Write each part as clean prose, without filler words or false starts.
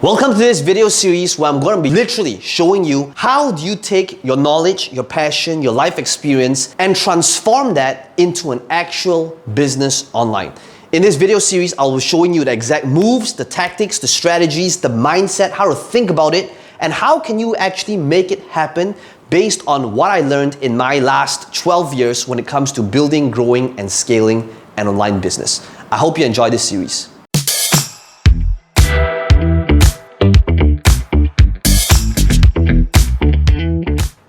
Welcome to this video series where I'm going to be literally showing you how do you take your knowledge, your passion, your life experience and transform that into an actual business online. In this video series, I'll be showing you the exact moves, the tactics, the strategies, the mindset, how to think about it, and how can you actually make it happen based on what I learned in my last 12 years when it comes to building, growing, and scaling an online business. I hope you enjoy this series.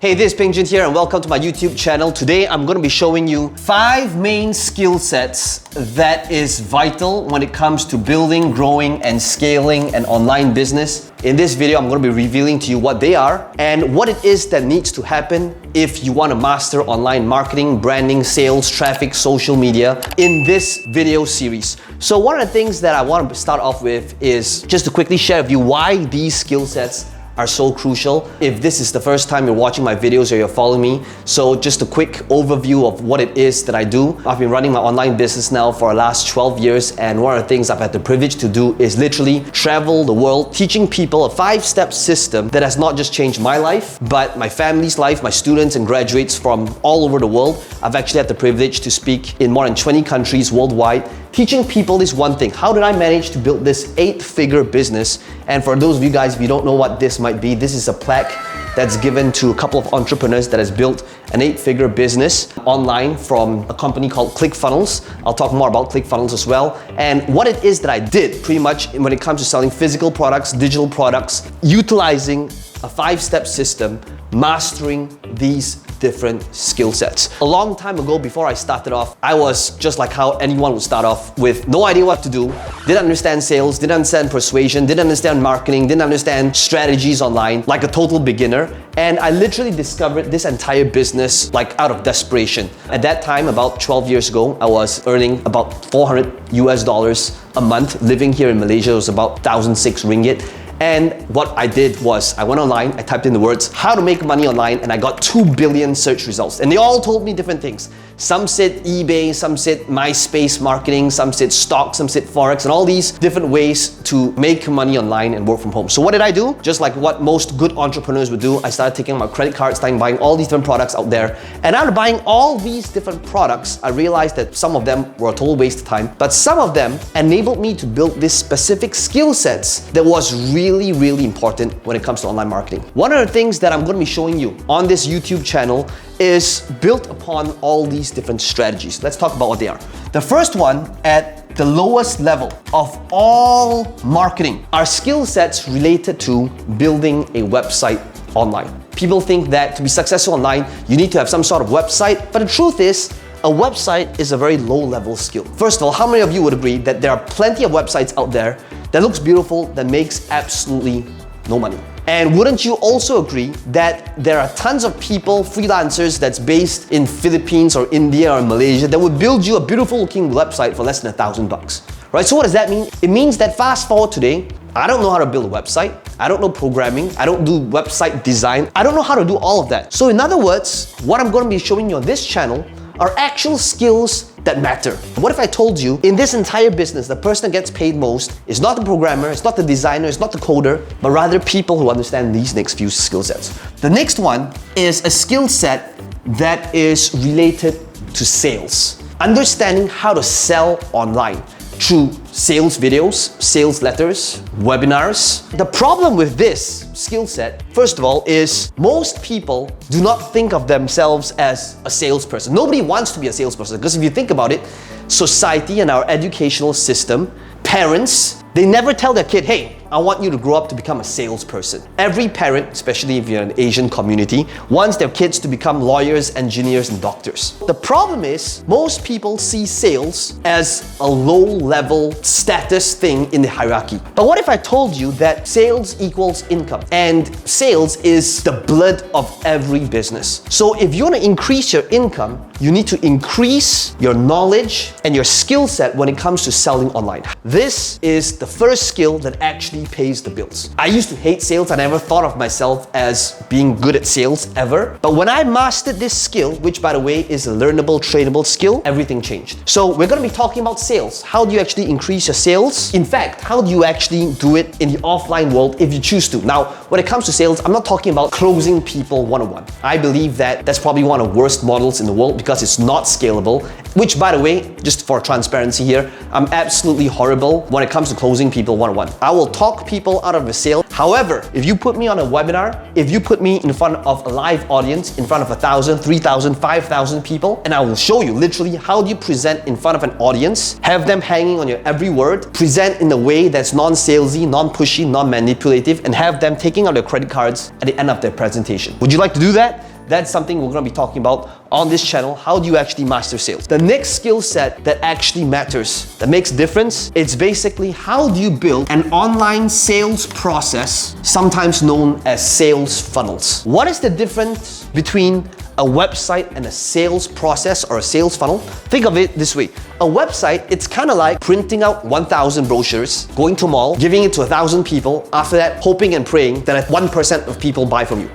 Hey, this is Peng here and welcome to my YouTube channel. Today, I'm going to be showing you 5 main skill sets that is vital when it comes to building, growing, and scaling an online business. In this video, I'm going to be revealing to you what they are and what it is that needs to happen if you want to master online marketing, branding, sales, traffic, social media in this video series. So one of the things that I want to start off with is just to quickly share with you why these skill sets are so crucial. If this is the first time you're watching my videos or you're following me, so just a quick overview of what it is that I do. I've been running my online business now for the last 12 years, and one of the things I've had the privilege to do is literally travel the world teaching people a 5-step system that has not just changed my life, but my family's life, my students and graduates from all over the world. I've actually had the privilege to speak in more than 20 countries worldwide, teaching people this one thing. How did I manage to build this 8-figure business? And for those of you guys, if you don't know what this might be, this is a plaque that's given to a couple of entrepreneurs that has built an 8-figure business online from a company called ClickFunnels. I'll talk more about ClickFunnels as well. And what it is that I did pretty much when it comes to selling physical products, digital products, utilizing a 5-step system, mastering these different skill sets. A long time ago, before I started off, I was just like how anyone would start off with no idea what to do, didn't understand sales, didn't understand persuasion, didn't understand marketing, didn't understand strategies online, like a total beginner. And I literally discovered this entire business like out of desperation. At that time, about 12 years ago, I was earning about $400 US a month. Living here in Malaysia, it was about 1,006 ringgit. And what I did was I went online, I typed in the words, how to make money online, and I got 2 billion search results. And they all told me different things. Some said eBay, some said MySpace marketing, some said stocks, some said Forex, and all these different ways to make money online and work from home. So what did I do? Just like what most good entrepreneurs would do, I started taking my credit card, starting buying all these different products out there. And out of buying all these different products, I realized that some of them were a total waste of time, but some of them enabled me to build this specific skill sets that was really important when it comes to online marketing. One of the things that I'm going to be showing you on this YouTube channel is built upon all these different strategies. Let's talk about what they are. The first one, at the lowest level of all marketing, are skill sets related to building a website online. People think that to be successful online, you need to have some sort of website, but the truth is, a website is a very low-level skill. First of all, how many of you would agree that there are plenty of websites out there that looks beautiful, that makes absolutely no money? And wouldn't you also agree that there are tons of people, freelancers that's based in Philippines or India or Malaysia that would build you a beautiful looking website for less than $1,000, right? So what does that mean? It means that fast forward today, I don't know how to build a website. I don't know programming. I don't do website design. I don't know how to do all of that. So in other words, what I'm going to be showing you on this channel are actual skills that matter. What if I told you in this entire business, the person that gets paid most is not the programmer, it's not the designer, it's not the coder, but rather people who understand these next few skill sets. The next one is a skill set that is related to sales. Understanding how to sell online through sales videos, sales letters, webinars. The problem with this skill set, first of all, is most people do not think of themselves as a salesperson. Nobody wants to be a salesperson because if you think about it, society and our educational system, parents, they never tell their kid, hey, I want you to grow up to become a salesperson. Every parent, especially if you're in an Asian community, wants their kids to become lawyers, engineers, and doctors. The problem is, most people see sales as a low-level status thing in the hierarchy. But what if I told you that sales equals income? And sales is the blood of every business. So if you want to increase your income, you need to increase your knowledge and your skill set when it comes to selling online. This is the first skill that actually pays the bills. I used to hate sales. I never thought of myself as being good at sales ever. But when I mastered this skill, which by the way is a learnable, trainable skill, everything changed. So we're gonna be talking about sales. How do you actually increase your sales? In fact, how do you actually do it in the offline world if you choose to? Now, when it comes to sales, I'm not talking about closing people one-on-one. I believe that that's probably one of the worst models in the world because it's not scalable, which by the way, just for transparency here, I'm absolutely horrible when it comes to closing people one-on-one. I will talk people out of a sale. However, if you put me on a webinar, if you put me in front of a live audience, in front of 1,000, 3,000, 5,000 people, and I will show you literally how do you present in front of an audience, have them hanging on your every word, present in a way that's non-salesy, non-pushy, non-manipulative, and have them taking out their credit cards at the end of their presentation. Would you like to do that? That's something we're gonna be talking about on this channel. How do you actually master sales? The next skill set that actually matters, that makes a difference, it's basically how do you build an online sales process, sometimes known as sales funnels. What is the difference between a website and a sales process or a sales funnel? Think of it this way. A website, it's kind of like printing out 1,000 brochures, going to a mall, giving it to 1,000 people, after that hoping and praying that 1% of people buy from you.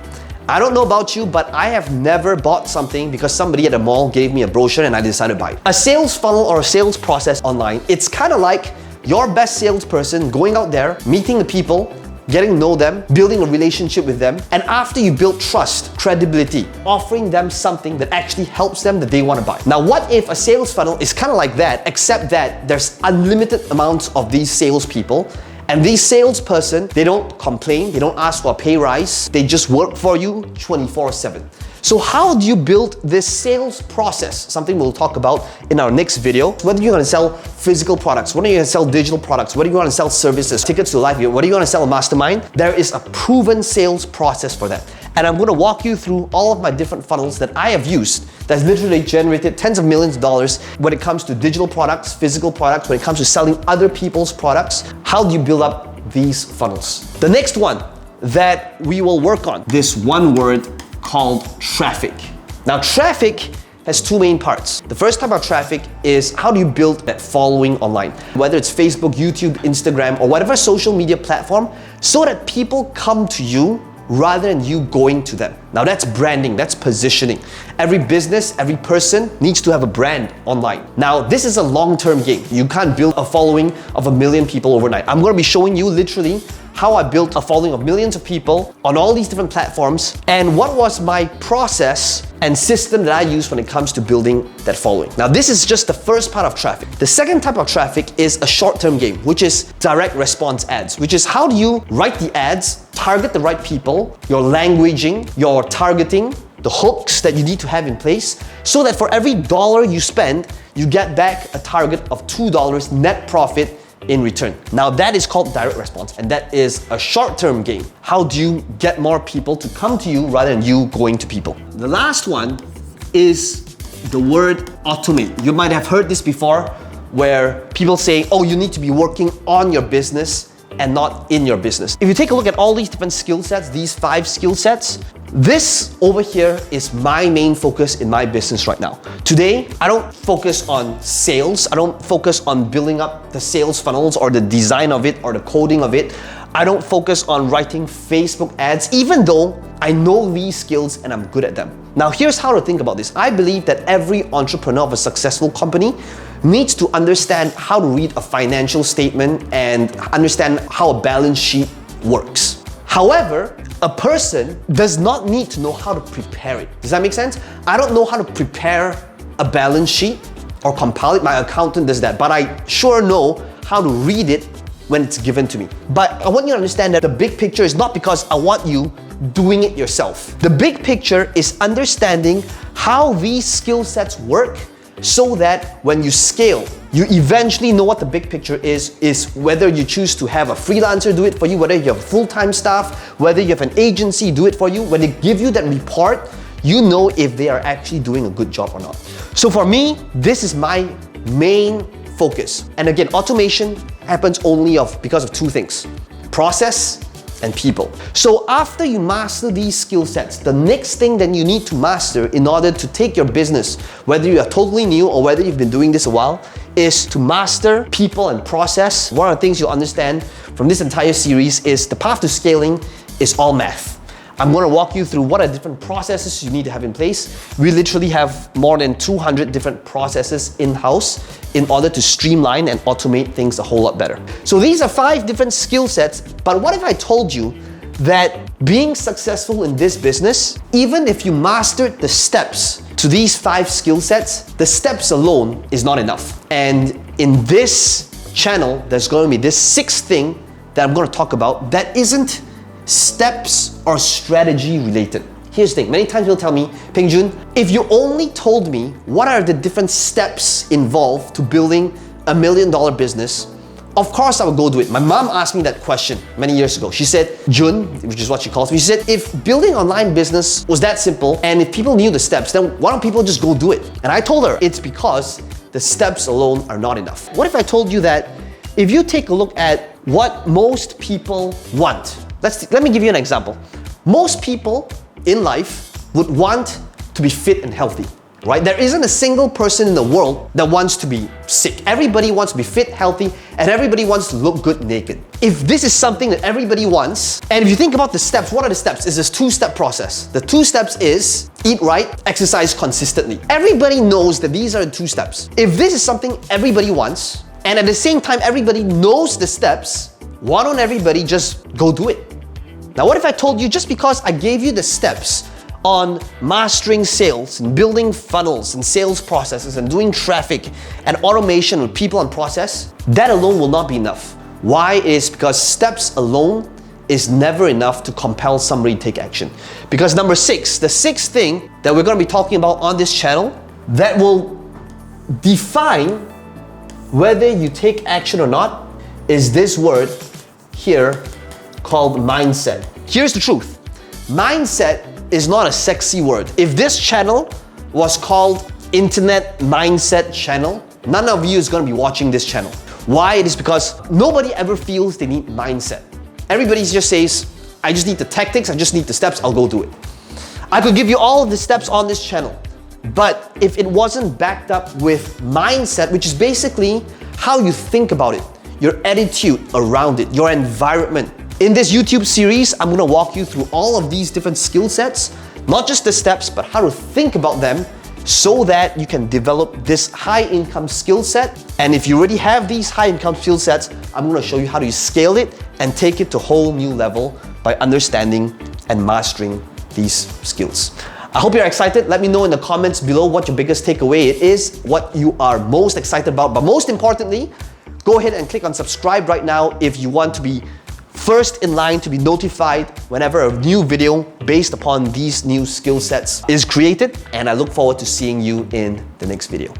I don't know about you, but I have never bought something because somebody at the mall gave me a brochure and I decided to buy it. A sales funnel or a sales process online, it's kind of like your best salesperson going out there, meeting the people, getting to know them, building a relationship with them, and after you build trust, credibility, offering them something that actually helps them that they want to buy. Now, what if a sales funnel is kind of like that, except that there's unlimited amounts of these salespeople, and these salesperson, they don't complain, they don't ask for a pay rise, they just work for you 24/7. So how do you build this sales process? Something we'll talk about in our next video. Whether you're gonna sell physical products, whether you're gonna sell digital products, whether you're gonna sell services, tickets to live, whether you're gonna sell a mastermind, there is a proven sales process for that. And I'm gonna walk you through all of my different funnels that I have used that's literally generated tens of millions of dollars when it comes to digital products, physical products, when it comes to selling other people's products. How do you build up these funnels? The next one that we will work on, this one word called traffic. Now, traffic has two main parts. The first type of traffic is how do you build that following online? Whether it's Facebook, YouTube, Instagram, or whatever social media platform, so that people come to you rather than you going to them. Now that's branding, that's positioning. Every business, every person needs to have a brand online. Now this is a long-term game. You can't build a following of 1 million people overnight. I'm gonna be showing you literally how I built a following of millions of people on all these different platforms and what was my process and system that I use when it comes to building that following. Now this is just the first part of traffic. The second type of traffic is a short-term game, which is direct response ads, which is how do you write the ads, target the right people, your languaging, your targeting, the hooks that you need to have in place so that for every dollar you spend, you get back a target of $2 net profit in return. Now that is called direct response and that is a short-term game. How do you get more people to come to you rather than you going to people? The last one is the word automate. You might have heard this before where people say, oh, you need to be working on your business and not in your business. If you take a look at all these different skill sets, these 5 skill sets, this over here is my main focus in my business right now. Today, I don't focus on sales. I don't focus on building up the sales funnels or the design of it or the coding of it. I don't focus on writing Facebook ads, even though I know these skills and I'm good at them. Now, here's how to think about this. I believe that every entrepreneur of a successful company needs to understand how to read a financial statement and understand how a balance sheet works. However, a person does not need to know how to prepare it. Does that make sense? I don't know how to prepare a balance sheet or compile it. My accountant does that, but I sure know how to read it when it's given to me. But I want you to understand that the big picture is not because I want you doing it yourself. The big picture is understanding how these skill sets work so that when you scale, you eventually know what the big picture is whether you choose to have a freelancer do it for you, whether you have full-time staff, whether you have an agency do it for you. When they give you that report, you know if they are actually doing a good job or not. So for me, this is my main focus. And again, automation happens only because of 2 things: process and people. So after you master these skill sets, the next thing that you need to master in order to take your business, whether you are totally new or whether you've been doing this a while, is to master people and process. One of the things you'll understand from this entire series is the path to scaling is all math. I'm going to walk you through what are different processes you need to have in place. We literally have more than 200 different processes in-house in order to streamline and automate things a whole lot better. So these are 5 different skill sets, but what if I told you that being successful in this business, even if you mastered the steps to these 5 skill sets, the steps alone is not enough. And in this channel, there's going to be this 6th thing that I'm going to talk about that isn't steps or strategy related. Here's the thing, many times people tell me, Peng Joon, if you only told me what are the different steps involved to building $1 million business, of course I would go do it. My mom asked me that question many years ago. She said, Joon, which is what she calls me, she said, if building online business was that simple and if people knew the steps, then why don't people just go do it? And I told her, it's because the steps alone are not enough. What if I told you that if you take a look at what most people want, let me give you an example. Most people in life would want to be fit and healthy, right? There isn't a single person in the world that wants to be sick. Everybody wants to be fit, healthy, and everybody wants to look good naked. If this is something that everybody wants, and if you think about the steps, what are the steps? It's this 2-step process. The 2 steps is eat right, exercise consistently. Everybody knows that these are the 2 steps. If this is something everybody wants, and at the same time everybody knows the steps, why don't everybody just go do it? Now, what if I told you just because I gave you the steps on mastering sales and building funnels and sales processes and doing traffic and automation with people and process, that alone will not be enough. Why? Is because steps alone is never enough to compel somebody to take action. Because number 6, the 6th thing that we're going to be talking about on this channel that will define whether you take action or not is this word here called mindset. Here's the truth. Mindset is not a sexy word. If this channel was called Internet Mindset Channel, none of you is going to be watching this channel. Why? It is because nobody ever feels they need mindset. Everybody just says, I just need the tactics, I just need the steps, I'll go do it. I could give you all of the steps on this channel, but if it wasn't backed up with mindset, which is basically how you think about it, your attitude around it, your environment. In this YouTube series, I'm going to walk you through all of these different skill sets, not just the steps, but how to think about them so that you can develop this high income skill set. And if you already have these high income skill sets, I'm going to show you how to scale it and take it to a whole new level by understanding and mastering these skills. I hope you're excited. Let me know in the comments below what your biggest takeaway is, what you are most excited about. But most importantly, go ahead and click on subscribe right now if you want to be first in line to be notified whenever a new video based upon these new skill sets is created. And I look forward to seeing you in the next video.